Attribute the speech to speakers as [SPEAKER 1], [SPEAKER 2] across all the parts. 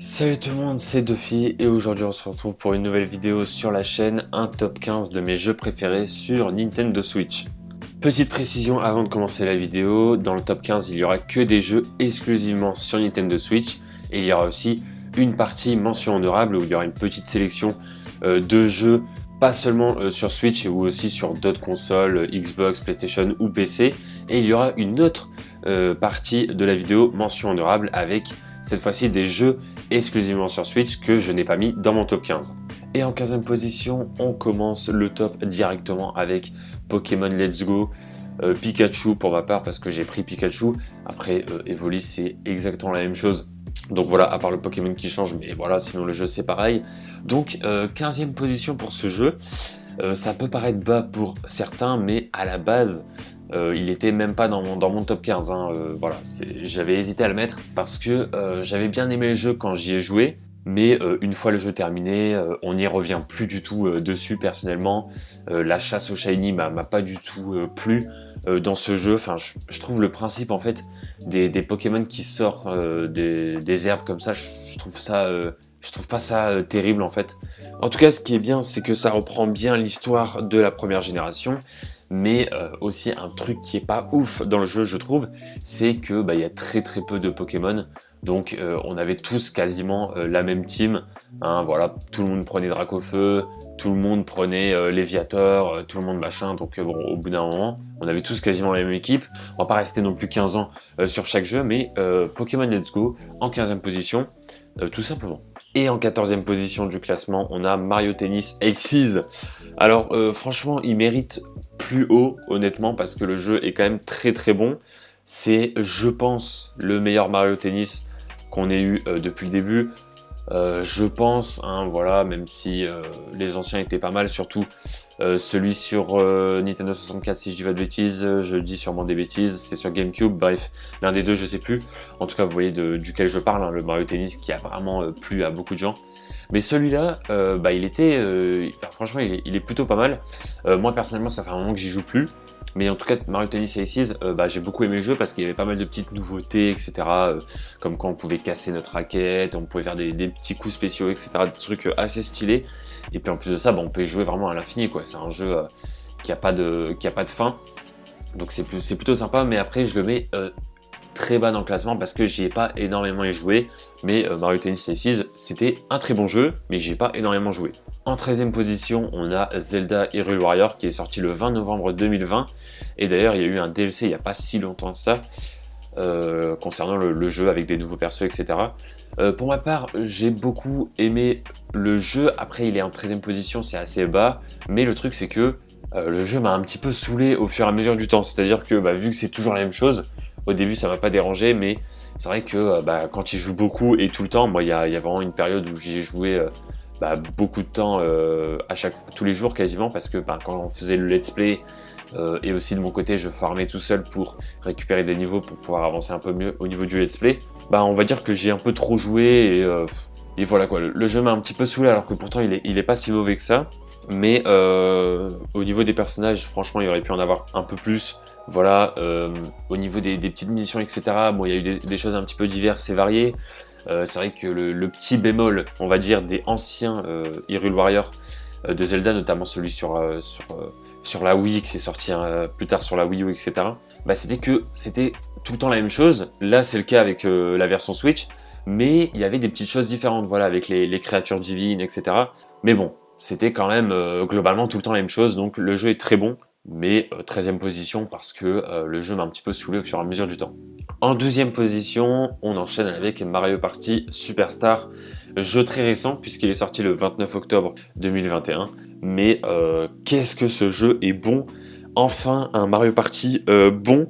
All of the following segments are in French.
[SPEAKER 1] Salut tout le monde, c'est Duffy et aujourd'hui on se retrouve pour une nouvelle vidéo sur la chaîne, un top 15 de mes jeux préférés sur Nintendo Switch. Petite précision avant de commencer la vidéo, dans le top 15 il y aura que des jeux exclusivement sur Nintendo Switch et il y aura aussi une partie mention honorable où il y aura une petite sélection de jeux pas seulement sur Switch ou aussi sur d'autres consoles, Xbox, PlayStation ou PC, et il y aura une autre partie de la vidéo mention honorable avec cette fois-ci des jeux exclusivement sur Switch que je n'ai pas mis dans mon top 15. Et en 15e position, on commence le top directement avec Pokémon Let's Go, Pikachu pour ma part parce que j'ai pris Pikachu. Après Evoli c'est exactement la même chose. Donc voilà, à part le Pokémon qui change, mais voilà, sinon le jeu c'est pareil. Donc 15e position pour ce jeu, ça peut paraître bas pour certains, mais à la base, il était même pas dans mon top 15. Hein, voilà, j'avais hésité à le mettre parce que j'avais bien aimé le jeu quand j'y ai joué. Mais une fois le jeu terminé, on n'y revient plus du tout dessus personnellement. La chasse au shiny m'a pas du tout plu dans ce jeu. Enfin, je trouve le principe en fait des Pokémon qui sortent des herbes comme ça, je trouve pas ça terrible en fait. En tout cas, ce qui est bien, c'est que ça reprend bien l'histoire de la première génération. Mais aussi un truc qui est pas ouf dans le jeu, je trouve, c'est que il y a très peu de Pokémon. Donc on avait tous quasiment la même team, hein, voilà, tout le monde prenait Dracofeu, tout le monde prenait Léviator, tout le monde machin, donc bon, au bout d'un moment, on avait tous quasiment la même équipe. On va pas rester non plus 15 ans sur chaque jeu, mais Pokémon Let's Go en 15e position, tout simplement. Et en 14e position du classement, on a Mario Tennis Aces. Alors franchement, il mérite plus haut, honnêtement, parce que le jeu est quand même très bon. C'est, je pense, le meilleur Mario Tennis qu'on ait eu depuis le début. Je pense, hein, voilà, même si les anciens étaient pas mal, surtout celui sur Nintendo 64, si je dis pas de bêtises, je dis sûrement des bêtises, c'est sur GameCube, bref, l'un des deux, je sais plus. En tout cas, vous voyez duquel je parle, hein, le Mario Tennis qui a vraiment plu à beaucoup de gens. Mais celui-là, il était, franchement, il est plutôt pas mal. Moi, personnellement, ça fait un moment que j'y joue plus. Mais en tout cas, Mario Tennis Aces, j'ai beaucoup aimé le jeu parce qu'il y avait pas mal de petites nouveautés, etc. Comme quand on pouvait casser notre raquette, on pouvait faire des petits coups spéciaux, etc. Des trucs assez stylés. Et puis en plus de ça, on peut y jouer vraiment à l'infini, quoi. C'est un jeu qui a pas de fin. Donc c'est plutôt sympa, mais après, je le mets très bas dans le classement parce que j'y ai pas énormément y joué. Mais Mario Tennis Aces, c'était un très bon jeu, mais j'y ai pas énormément joué. En 13e position, on a Zelda Hyrule Warrior qui est sorti le 20 novembre 2020. Et d'ailleurs, il y a eu un DLC il n'y a pas si longtemps que ça, concernant le jeu avec des nouveaux persos, etc. Pour ma part, j'ai beaucoup aimé le jeu. Après, il est en 13e position, c'est assez bas. Mais le truc, c'est que le jeu m'a un petit peu saoulé au fur et à mesure du temps. C'est-à-dire que vu que c'est toujours la même chose, au début, ça m'a pas dérangé, mais c'est vrai que quand il joue beaucoup et tout le temps, moi, il y a vraiment une période où j'y ai joué beaucoup de temps, tous les jours quasiment, parce que quand on faisait le let's play, et aussi de mon côté, je farmais tout seul pour récupérer des niveaux pour pouvoir avancer un peu mieux au niveau du let's play, on va dire que j'ai un peu trop joué, et voilà quoi, le jeu m'a un petit peu saoulé, alors que pourtant il est pas si mauvais que ça, mais au niveau des personnages, franchement, il aurait pu en avoir un peu plus. Voilà, au niveau des petites missions, etc., bon, il y a eu des choses un petit peu diverses et variées. C'est vrai que le petit bémol, on va dire, des anciens Hyrule Warrior de Zelda, notamment celui sur la Wii, qui est sorti plus tard sur la Wii U, etc., c'était que c'était tout le temps la même chose. Là, c'est le cas avec la version Switch, mais il y avait des petites choses différentes, voilà, avec les créatures divines, etc. Mais bon, c'était quand même globalement tout le temps la même chose, donc le jeu est très bon, mais 13e position parce que le jeu m'a un petit peu saoulé au fur et à mesure du temps. En 2e position, on enchaîne avec Mario Party Superstar, jeu très récent puisqu'il est sorti le 29 octobre 2021. Mais qu'est-ce que ce jeu est bon! Enfin, un Mario Party bon.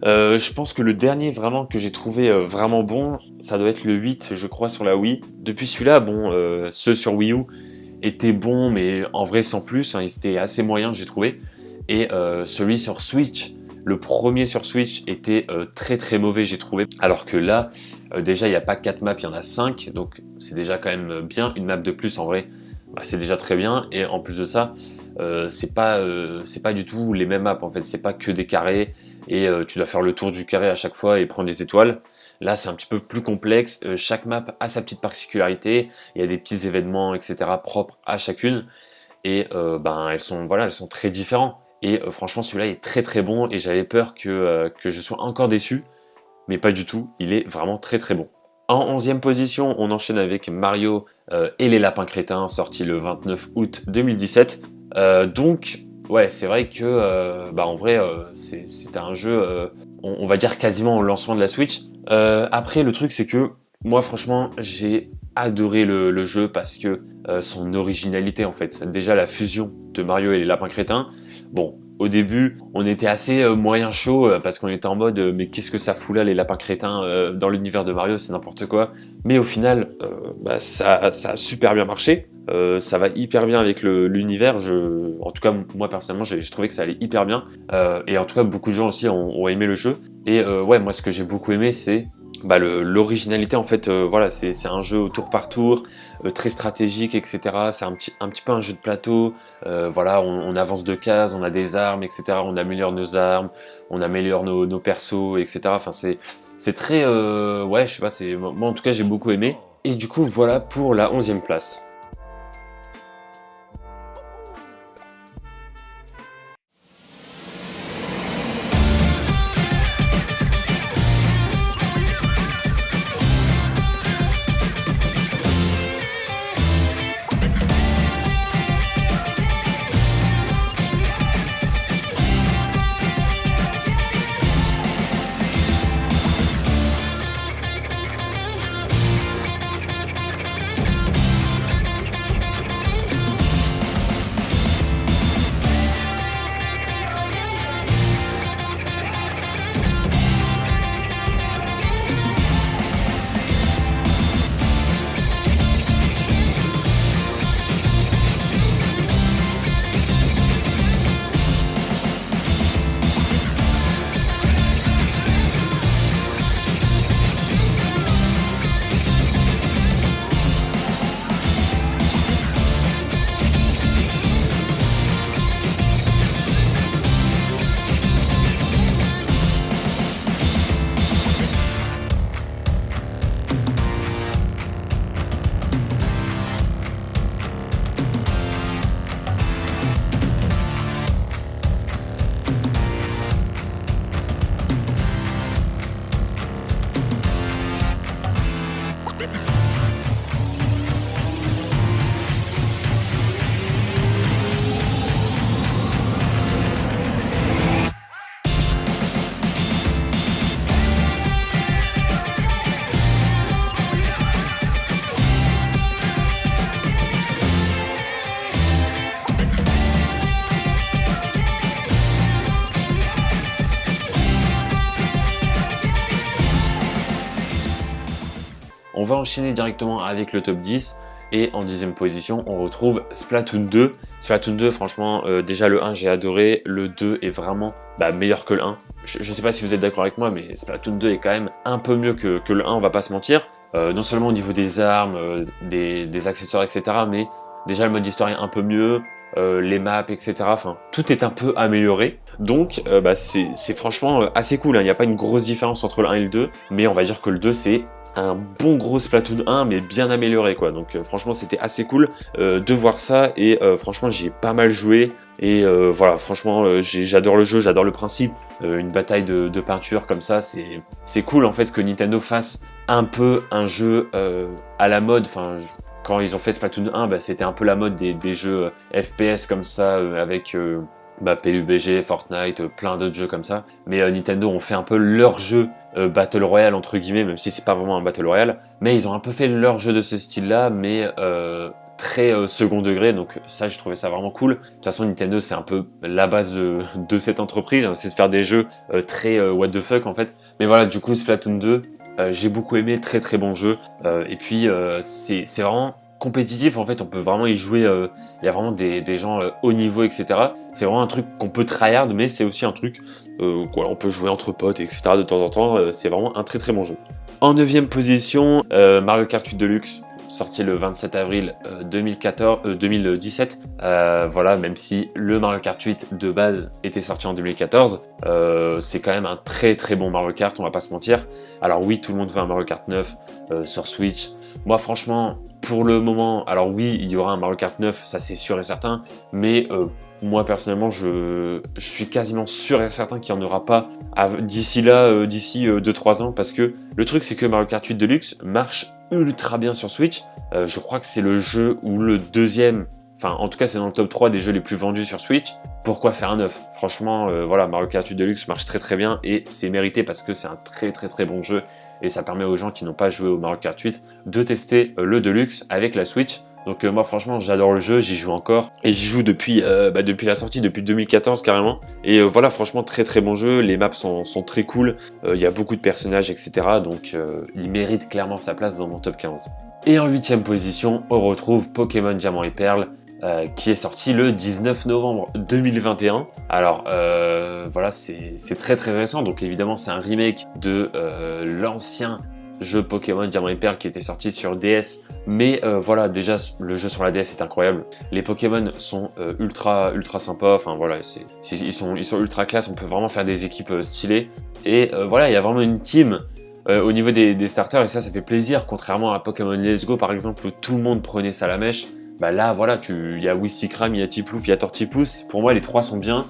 [SPEAKER 1] Je pense que le dernier vraiment que j'ai trouvé vraiment bon, ça doit être le 8, je crois, sur la Wii. Depuis celui-là, ceux sur Wii U étaient bons, mais en vrai sans plus, hein, ils étaient assez moyens, j'ai trouvé. Et celui sur Switch, le premier sur Switch était très mauvais, j'ai trouvé. Alors que là, déjà, il n'y a pas 4 maps, il y en a 5. Donc c'est déjà quand même bien. Une map de plus, en vrai, c'est déjà très bien. Et en plus de ça, c'est pas du tout les mêmes maps, en fait. C'est pas que des carrés. et tu dois faire le tour du carré à chaque fois et prendre des étoiles. Là, c'est un petit peu plus complexe. Chaque map a sa petite particularité. Il y a des petits événements, etc. propres à chacune. Et elles sont très différentes. Et franchement, celui-là est très très bon. Et j'avais peur que je sois encore déçu. Mais pas du tout. Il est vraiment très très bon. En 11e position, on enchaîne avec Mario et les Lapins Crétins, sorti le 29 août 2017. Ouais, c'est vrai que en vrai, c'était un jeu, on va dire quasiment au lancement de la Switch. Après, le truc, c'est que moi, franchement, j'ai adoré le jeu parce que son originalité, en fait. Déjà, la fusion de Mario et les Lapins Crétins. Bon, au début, on était assez moyen chaud parce qu'on était en mode mais qu'est-ce que ça fout là, les Lapins Crétins dans l'univers de Mario, c'est n'importe quoi. Mais au final, ça a super bien marché. Ça va hyper bien avec l'univers. En tout cas, moi personnellement, j'ai trouvé que ça allait hyper bien. Et en tout cas, beaucoup de gens aussi ont aimé le jeu. Et ouais, moi, ce que j'ai beaucoup aimé, c'est l'originalité. En fait, voilà, c'est un jeu au tour par tour, très stratégique, etc. C'est un petit peu un jeu de plateau. Voilà, on avance de cases, on a des armes, etc. On améliore nos armes, on améliore nos persos, etc. Enfin, c'est très... ouais, je sais pas, moi en tout cas, j'ai beaucoup aimé. Et du coup, voilà pour la 11e place. On va enchaîner directement avec le top 10 et en 10e position on retrouve Splatoon 2. Splatoon 2 franchement déjà le 1 j'ai adoré, le 2 est vraiment meilleur que le 1. Je sais pas si vous êtes d'accord avec moi mais Splatoon 2 est quand même un peu mieux que le 1, on va pas se mentir. Non seulement au niveau des armes, des accessoires etc, mais déjà le mode histoire est un peu mieux, les maps etc, enfin tout est un peu amélioré. Donc c'est franchement assez cool, hein. Il n'y a pas une grosse différence entre le 1 et le 2, mais on va dire que le 2 c'est un bon gros Splatoon 1 mais bien amélioré quoi, donc franchement c'était assez cool de voir ça et franchement j'y ai pas mal joué et voilà franchement j'adore le jeu, j'adore le principe, une bataille de peinture comme ça c'est cool en fait que Nintendo fasse un peu un jeu à la mode, enfin quand ils ont fait Splatoon 1 c'était un peu la mode des jeux FPS comme ça avec PUBG, Fortnite, plein d'autres jeux comme ça. Mais Nintendo ont fait un peu leur jeu Battle Royale entre guillemets, même si c'est pas vraiment un Battle Royale. Mais ils ont un peu fait leur jeu de ce style-là, mais très second degré. Donc ça, j'ai trouvé ça vraiment cool. De toute façon, Nintendo, c'est un peu la base de cette entreprise, hein, c'est de faire des jeux très what the fuck en fait. Mais voilà, du coup, Splatoon 2, j'ai beaucoup aimé, très très bon jeu. Et puis, c'est vraiment compétitif en fait, on peut vraiment y jouer, il y a vraiment des gens haut niveau etc. C'est vraiment un truc qu'on peut tryhard, mais c'est aussi un truc on peut jouer entre potes etc. de temps en temps, c'est vraiment un très très bon jeu. En 9e position, Mario Kart 8 Deluxe. sorti le 27 avril 2017. Voilà, même si le Mario Kart 8 de base était sorti en 2014, c'est quand même un très très bon Mario Kart, on va pas se mentir. Alors oui, tout le monde veut un Mario Kart 9 sur Switch. Moi franchement, pour le moment, alors oui, il y aura un Mario Kart 9, ça c'est sûr et certain, mais moi personnellement, je suis quasiment sûr et certain qu'il n'y en aura pas d'ici là, d'ici 2-3 ans, parce que le truc c'est que Mario Kart 8 Deluxe marche ultra bien sur Switch. Je crois que c'est le jeu ou le deuxième, enfin en tout cas c'est dans le top 3 des jeux les plus vendus sur Switch. Pourquoi faire un 9? Franchement, voilà, Mario Kart 8 Deluxe marche très très bien et c'est mérité parce que c'est un très très très bon jeu et ça permet aux gens qui n'ont pas joué au Mario Kart 8 de tester le Deluxe avec la Switch. Donc moi franchement j'adore le jeu, j'y joue encore et j'y joue depuis la sortie, depuis 2014 carrément. Et voilà, franchement très très bon jeu, les maps sont très cool, il y a beaucoup de personnages etc. Donc il mérite clairement sa place dans mon top 15. Et en 8ème position on retrouve Pokémon Diamant et Perle qui est sorti le 19 novembre 2021. Alors voilà, c'est très très récent, donc évidemment c'est un remake de l'ancien jeu Pokémon Diamant et Perle qui était sorti sur DS, mais voilà, déjà le jeu sur la DS est incroyable, les Pokémon sont ultra sympas, enfin voilà, ils sont ultra classe, on peut vraiment faire des équipes stylées, et voilà, il y a vraiment une team au niveau des starters, et ça fait plaisir, contrairement à Pokémon Let's Go par exemple, où tout le monde prenait ça à la mèche. Bah là voilà, il y a Wistikram, il y a Tiplouf, il y a Tortipousse, pour moi les trois sont bien,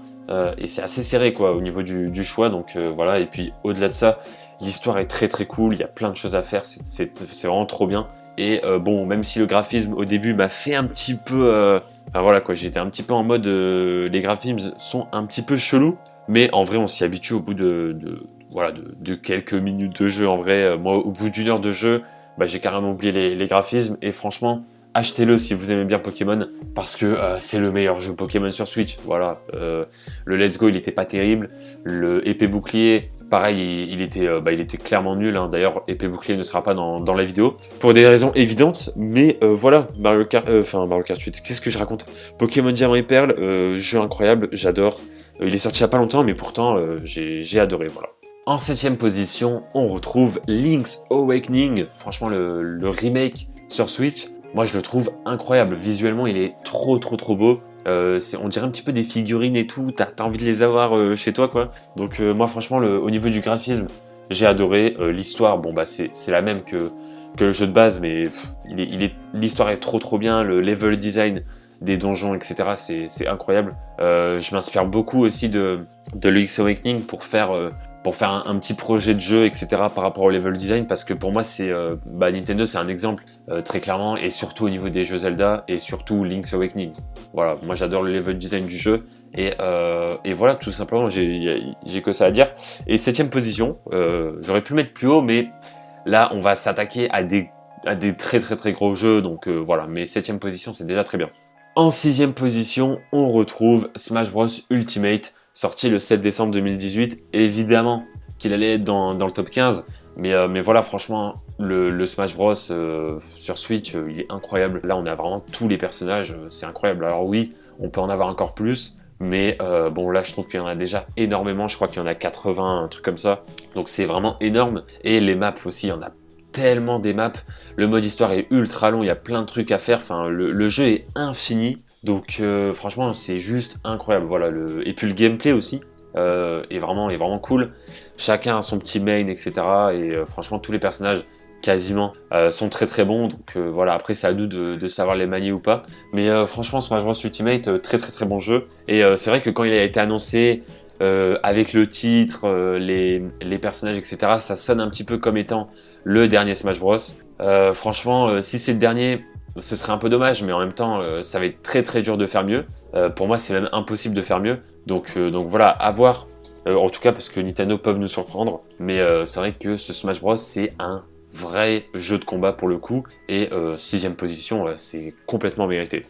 [SPEAKER 1] et c'est assez serré quoi au niveau du choix, donc voilà, et puis au-delà de ça, l'histoire est très très cool, il y a plein de choses à faire, c'est vraiment trop bien. Et bon, même si le graphisme au début m'a fait un petit peu... Enfin voilà quoi, j'étais un petit peu en mode... les graphismes sont un petit peu chelous, mais en vrai on s'y habitue au bout de quelques minutes de jeu. En vrai, moi au bout d'une heure de jeu, bah, j'ai carrément oublié les graphismes, et franchement... Achetez-le si vous aimez bien Pokémon, parce que c'est le meilleur jeu Pokémon sur Switch. Voilà, le Let's Go il était pas terrible, le épée bouclier, pareil, il était clairement nul. Hein. D'ailleurs, épée bouclier ne sera pas dans la vidéo pour des raisons évidentes. Mais voilà, Mario Kart 8. Qu'est-ce que je raconte? Pokémon Diamant et Perle, jeu incroyable, j'adore. Il est sorti il y a pas longtemps, mais pourtant j'ai adoré. Voilà. En 7ème position, on retrouve Link's Awakening. Franchement, le remake sur Switch. Moi, je le trouve incroyable. Visuellement, il est trop beau. On dirait un petit peu des figurines et tout. T'as envie de les avoir chez toi, quoi. Donc, moi, franchement, au niveau du graphisme, j'ai adoré. L'histoire, bon, bah, c'est la même que le jeu de base, mais l'histoire est trop bien. Le level design des donjons, etc., c'est incroyable. Je m'inspire beaucoup aussi de Link's Awakening pour faire un petit projet de jeu, etc. par rapport au level design, parce que pour moi, Nintendo, c'est un exemple, très clairement, et surtout au niveau des jeux Zelda, et surtout Link's Awakening. Voilà, moi j'adore le level design du jeu, et voilà, tout simplement, j'ai que ça à dire. Et 7ème position, j'aurais pu le mettre plus haut, mais là, on va s'attaquer à des très gros jeux, donc voilà, mais 7ème position, c'est déjà très bien. En 6ème position, on retrouve Smash Bros Ultimate, sorti le 7 décembre 2018, évidemment qu'il allait être dans le top 15, mais voilà, franchement, le Smash Bros sur Switch, il est incroyable. Là, on a vraiment tous les personnages, c'est incroyable. Alors oui, on peut en avoir encore plus, mais bon, là, je trouve qu'il y en a déjà énormément. Je crois qu'il y en a 80, un truc comme ça. Donc c'est vraiment énorme. Et les maps aussi, il y en a tellement des maps. Le mode histoire est ultra long, il y a plein de trucs à faire. Enfin, le jeu est infini. Donc franchement, c'est juste incroyable. Voilà, et puis le gameplay aussi est vraiment cool. Chacun a son petit main, etc. Et franchement, tous les personnages quasiment sont très bons. Donc voilà, après c'est à nous de savoir les manier ou pas. Mais franchement, Smash Bros Ultimate, très bon jeu. Et c'est vrai que quand il a été annoncé avec le titre, les personnages, etc., ça sonne un petit peu comme étant le dernier Smash Bros. Franchement, si c'est le dernier, ce serait un peu dommage, mais en même temps, ça va être très dur de faire mieux. Pour moi, c'est même impossible de faire mieux. Donc voilà, à voir. En tout cas, parce que Nintendo peuvent nous surprendre. Mais c'est vrai que ce Smash Bros, c'est un vrai jeu de combat pour le coup. Et 6ème position, c'est complètement mérité.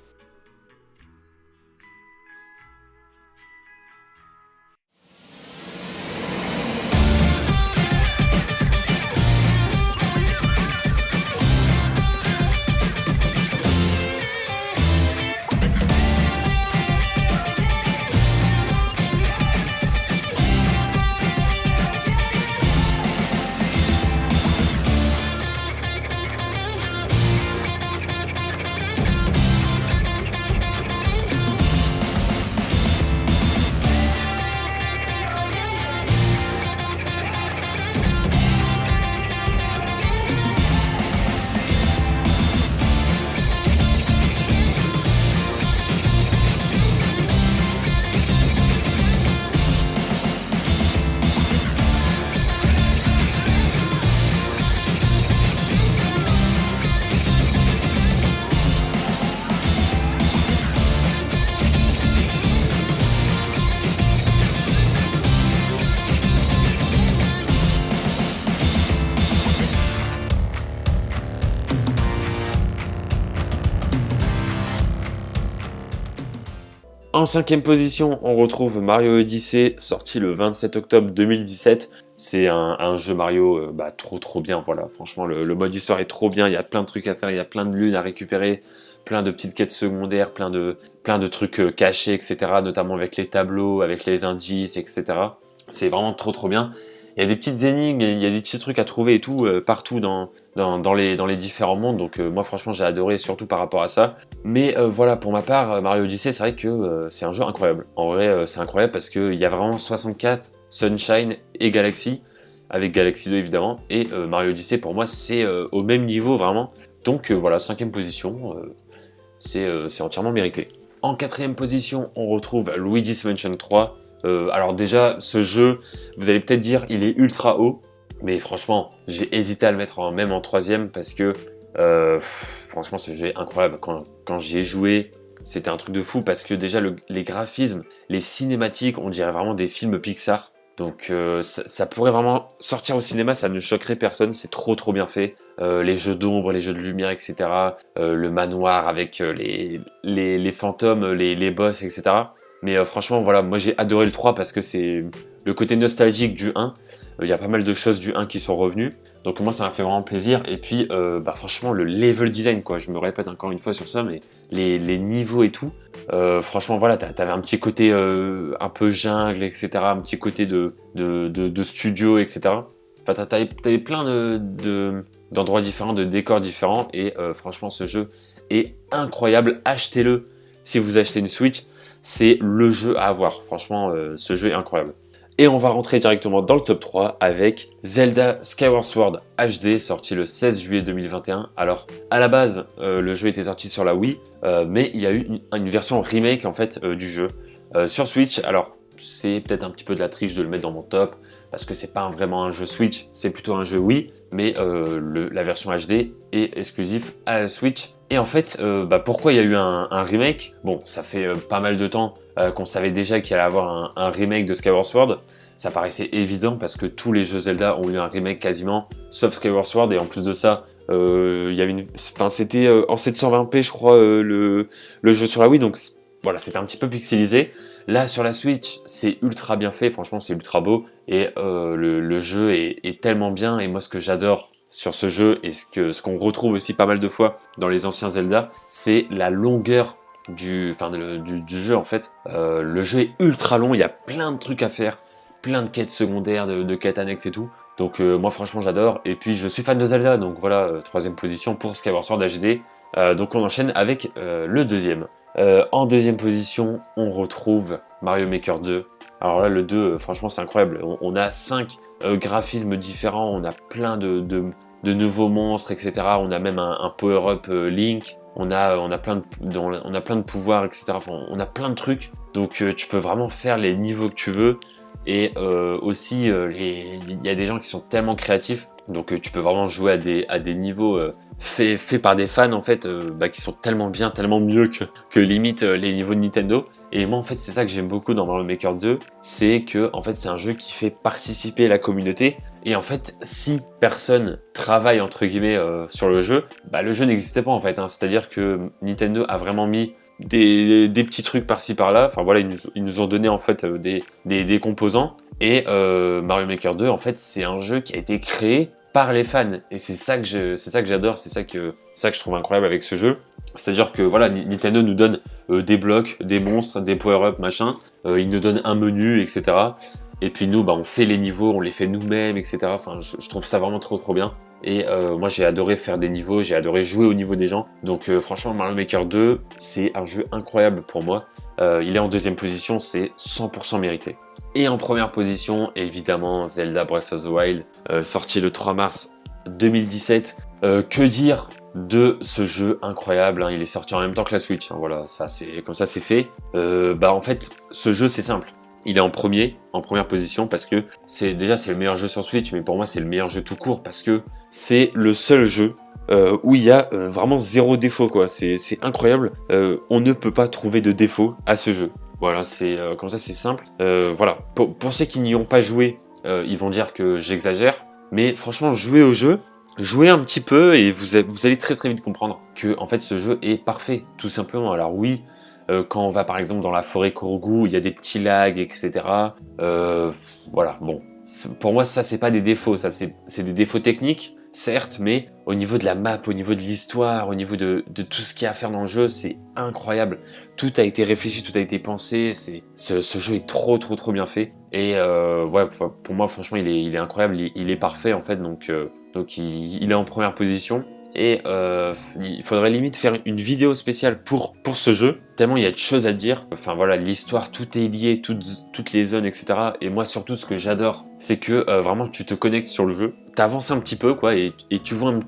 [SPEAKER 1] En 5e position, on retrouve Mario Odyssey, sorti le 27 octobre 2017. C'est un jeu Mario trop bien, voilà. Franchement, le mode histoire est trop bien, il y a plein de trucs à faire, il y a plein de lunes à récupérer, plein de petites quêtes secondaires, plein de trucs cachés, etc. Notamment avec les tableaux, avec les indices, etc. C'est vraiment trop bien. Il y a des petites énigmes, il y a des petits trucs à trouver et tout, partout dans les différents mondes. Donc moi franchement j'ai adoré, surtout par rapport à ça. Mais voilà, pour ma part, Mario Odyssey, c'est vrai que c'est un jeu incroyable. En vrai, c'est incroyable parce qu'il y a vraiment 64, Sunshine et Galaxy, avec Galaxy 2 évidemment. Et Mario Odyssey, pour moi, c'est au même niveau vraiment. Donc voilà, 5e position, c'est entièrement mérité. En 4e position, on retrouve Luigi's Mansion 3. Alors déjà, ce jeu, vous allez peut-être dire, il est ultra haut. Mais franchement, j'ai hésité à le mettre même en 3e parce que franchement, ce jeu est incroyable. Quand j'y ai joué, c'était un truc de fou parce que déjà, les graphismes, les cinématiques, on dirait vraiment des films Pixar. Donc ça pourrait vraiment sortir au cinéma, ça ne choquerait personne, c'est trop bien fait. Les jeux d'ombre, les jeux de lumière, etc. Le manoir avec les fantômes, les boss, etc. Mais franchement, voilà, moi j'ai adoré le 3 parce que c'est le côté nostalgique du 1. Il y a pas mal de choses du 1 qui sont revenues. Donc moi ça m'a fait vraiment plaisir. Et puis franchement le level design, quoi. Je me répète encore une fois sur ça, mais les niveaux et tout. Franchement voilà, t'avais un petit côté un peu jungle, etc. Un petit côté de studio, etc. Enfin t'avais plein d'endroits différents, de décors différents. Et franchement ce jeu est incroyable. Achetez-le si vous achetez une Switch. C'est le jeu à avoir. Franchement ce jeu est incroyable. Et on va rentrer directement dans le top 3 avec Zelda Skyward Sword HD, sorti le 16 juillet 2021. Alors, à la base, le jeu était sorti sur la Wii, mais il y a eu une version remake en fait du jeu sur Switch. Alors, c'est peut-être un petit peu de la triche de le mettre dans mon top, parce que c'est pas vraiment un jeu Switch, c'est plutôt un jeu Wii, mais la version HD est exclusive à la Switch. Et en fait, pourquoi il y a eu un remake? Bon, ça fait pas mal de temps qu'on savait déjà qu'il allait avoir un remake de Skyward Sword. Ça paraissait évident parce que tous les jeux Zelda ont eu un remake quasiment, sauf Skyward Sword. Et en plus de ça, il y avait c'était en 720p, je crois, le jeu sur la Wii. Donc voilà, c'était un petit peu pixelisé. Là, sur la Switch, c'est ultra bien fait. Franchement, c'est ultra beau. Et le jeu est tellement bien. Et moi, ce que j'adore sur ce jeu, et ce qu'on retrouve aussi pas mal de fois dans les anciens Zelda, c'est la longueur du jeu en fait. Le jeu est ultra long, il y a plein de trucs à faire, plein de quêtes secondaires, de quêtes annexes et tout. Donc moi franchement j'adore. Et puis je suis fan de Zelda, donc voilà, 3e position pour Skyward Sword HD. Donc on enchaîne avec le deuxième. En 2e position, on retrouve Mario Maker 2. Alors là, le 2, franchement, c'est incroyable. On a 5 graphismes différents, on a plein de nouveaux monstres, etc. On a même un power-up Link. On a plein de pouvoirs, etc. Enfin, on a plein de trucs. Donc tu peux vraiment faire les niveaux que tu veux. Et aussi, il y a des gens qui sont tellement créatifs. Donc tu peux vraiment jouer à des niveaux faits par des fans en fait, qui sont tellement bien, tellement mieux que limite les niveaux de Nintendo. Et moi en fait c'est ça que j'aime beaucoup dans Mario Maker 2, c'est que en fait c'est un jeu qui fait participer la communauté. Et en fait si personne travaille entre guillemets sur le jeu n'existait pas en fait. C'est-à-dire que Nintendo a vraiment mis des petits trucs par-ci par-là. Enfin voilà, ils nous ont donné en fait des composants. Et Mario Maker 2 en fait c'est un jeu qui a été créé par les fans, et c'est ça que j'adore, c'est ça que je trouve incroyable avec ce jeu. C'est-à-dire que voilà, Nintendo nous donne des blocs, des monstres, des power-up, machin, il nous donne un menu, etc. Et puis nous, on fait les niveaux, on les fait nous-mêmes, etc. Enfin, je trouve ça vraiment trop bien. Et moi j'ai adoré faire des niveaux, j'ai adoré jouer au niveau des gens. Donc franchement Mario Maker 2, c'est un jeu incroyable pour moi. Il est en 2e position, c'est 100% mérité. Et en première position, évidemment, Zelda Breath of the Wild, sorti le 3 mars 2017. Que dire de ce jeu incroyable, hein. Il est sorti en même temps que la Switch, hein. Voilà, comme ça c'est fait. En fait, ce jeu c'est simple. Il est en première position parce que c'est le meilleur jeu sur Switch, mais pour moi c'est le meilleur jeu tout court parce que c'est le seul jeu où il y a vraiment zéro défaut, quoi. C'est incroyable. On ne peut pas trouver de défaut à ce jeu. Voilà, c'est comme ça, c'est simple. Voilà, pour ceux qui n'y ont pas joué, ils vont dire que j'exagère, mais franchement, jouez au jeu, jouez un petit peu et vous allez très vite comprendre que en fait ce jeu est parfait, tout simplement. Alors oui, quand on va par exemple dans la forêt Kourgou, il y a des petits lags, etc. Voilà, bon. Pour moi, ça, c'est pas des défauts, ça, c'est des défauts techniques, certes, mais au niveau de la map, au niveau de l'histoire, au niveau de tout ce qu'il y a à faire dans le jeu, c'est incroyable. Tout a été réfléchi, tout a été pensé, ce jeu est trop bien fait. Et ouais, pour moi, franchement, il est incroyable, il est parfait, en fait, donc il est en première position. Et il faudrait limite faire une vidéo spéciale pour ce jeu, tellement il y a de choses à dire. Enfin voilà, l'histoire, tout est lié, toutes les zones, etc. Et moi surtout, ce que j'adore, c'est que vraiment tu te connectes sur le jeu, t'avances un petit peu, quoi, et tu vois une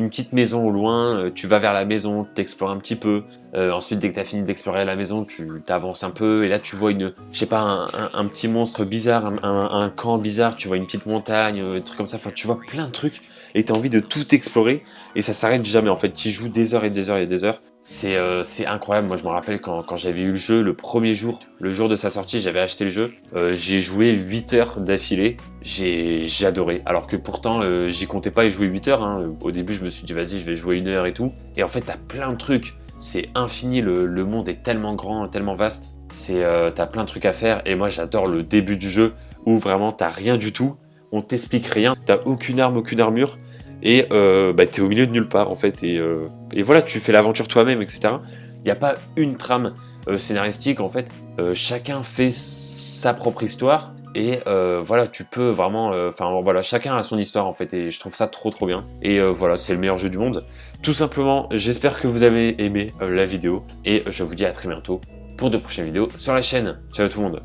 [SPEAKER 1] petite maison au loin, tu vas vers la maison, t'explores un petit peu. Ensuite, dès que t'as fini d'explorer la maison, tu t'avances un peu, et là tu vois je sais pas, un petit monstre bizarre, un camp bizarre, tu vois une petite montagne, des trucs comme ça, enfin tu vois plein de trucs. Et t'as envie de tout explorer, et ça s'arrête jamais en fait, tu joues des heures et des heures et des heures, c'est incroyable. Moi je me rappelle quand j'avais eu le jeu, le premier jour, le jour de sa sortie, j'avais acheté le jeu, j'ai joué 8 heures d'affilée, j'ai adoré, alors que pourtant j'y comptais pas y jouer 8 heures, hein. Au début je me suis dit vas-y je vais jouer 1 heure et tout, et en fait t'as plein de trucs, c'est infini, le monde est tellement grand, tellement vaste, t'as plein de trucs à faire, et moi j'adore le début du jeu, où vraiment t'as rien du tout, on t'explique rien, t'as aucune arme, aucune armure, et t'es au milieu de nulle part en fait, et voilà, tu fais l'aventure toi-même, etc. Il n'y a pas une trame scénaristique en fait, chacun fait sa propre histoire, et voilà, tu peux vraiment, voilà, chacun a son histoire en fait, et je trouve ça trop bien, et voilà, c'est le meilleur jeu du monde. Tout simplement, j'espère que vous avez aimé la vidéo, et je vous dis à très bientôt pour de prochaines vidéos sur la chaîne. Ciao tout le monde.